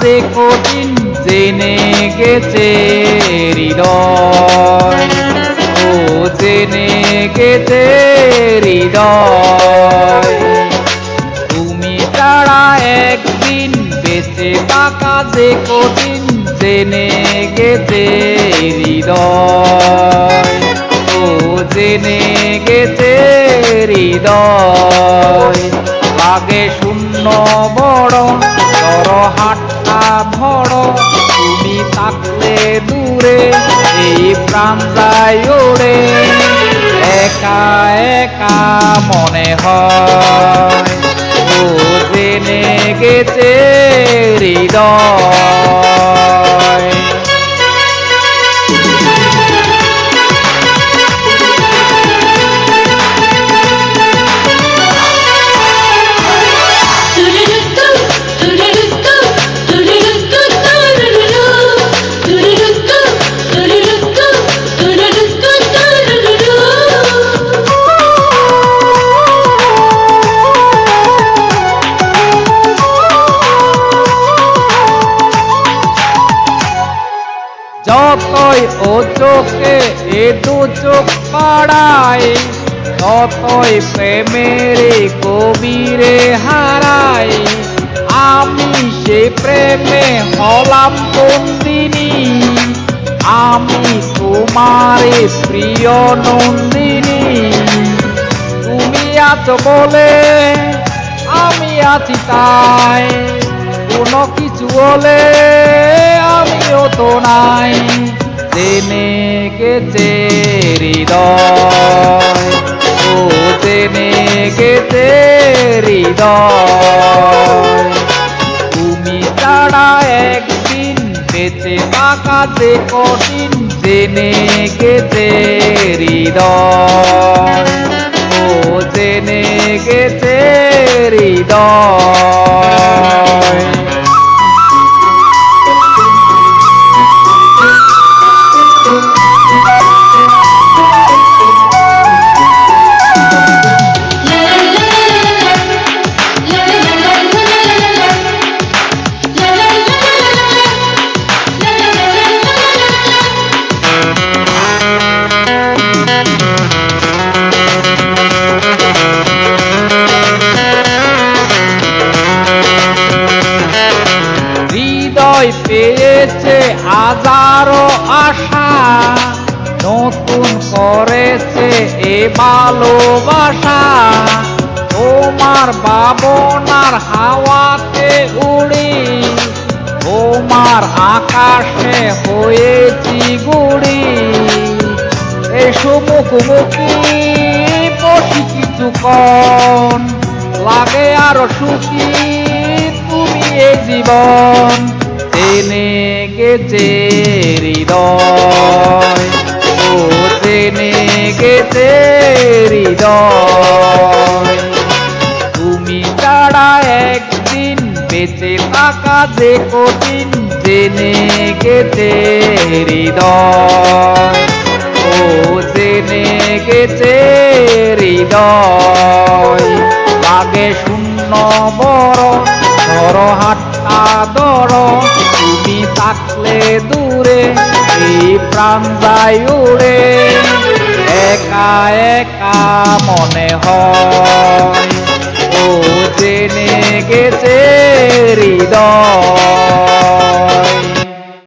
যে কঠিন জেনে গেছে হৃদয়, ও জেনে গেছে হৃদয়। তুমি ছাড়া একদিন বেঁচে থাকা যে কঠিন জেনে গেছে হৃদয়, ও জেনে গেছে হৃদয়। লাগে শূন্য বড় ধর হাতটা ধরো, তুমি থাকলে দূরে এই প্রাণ যায় ওড়ে। একা একা মনে হয়, ও জেনে গেছে হৃদয়। যতই ও চোখে এ দু চোখ পাড়াই, ততই প্রেমের গভীরে হারাই। আমি সে প্রেমে হলাম বন্দিনী, আমি তোমার প্রিয় নন্দিনী। তুমি আছো বলে আমি আছি তাই, কোনো কিছু হলে আমিও তো নাই। জেনে গেছে হৃদয়, ও জেনে গেছে হৃদয়। তুমি ছাড়া একদিন বেঁচে থাকা যে কঠিন জেনে গেছে হৃদয়, ও জেনে গেছে হৃদয়। পেয়েছে হাজারো আশা, নতুন করেছে এ ভালোবাসা। তোমার ভাবনার হাওয়াতে উড়ি, তোমার আকাশে হয়েছি গুড়ি। এসো মুখোমুখি বসি কিছুক্ষণ, লাগে আরো সুখী তুমি এ জীবন। জেনে গেছে হৃদয়, ও জেনে গেছে হৃদয়। তুমি ছাড়া একদিন বেঁচে থাকা যে কঠিন জেনে গেছে হৃদয়, ও জেনে গেছে হৃদয়। লাগে শূন্য বড় ধর হাতটা ধরো, তুমি থাকলে দূরে এই প্রাণ যায় উড়ে। একা একা মনে হয়,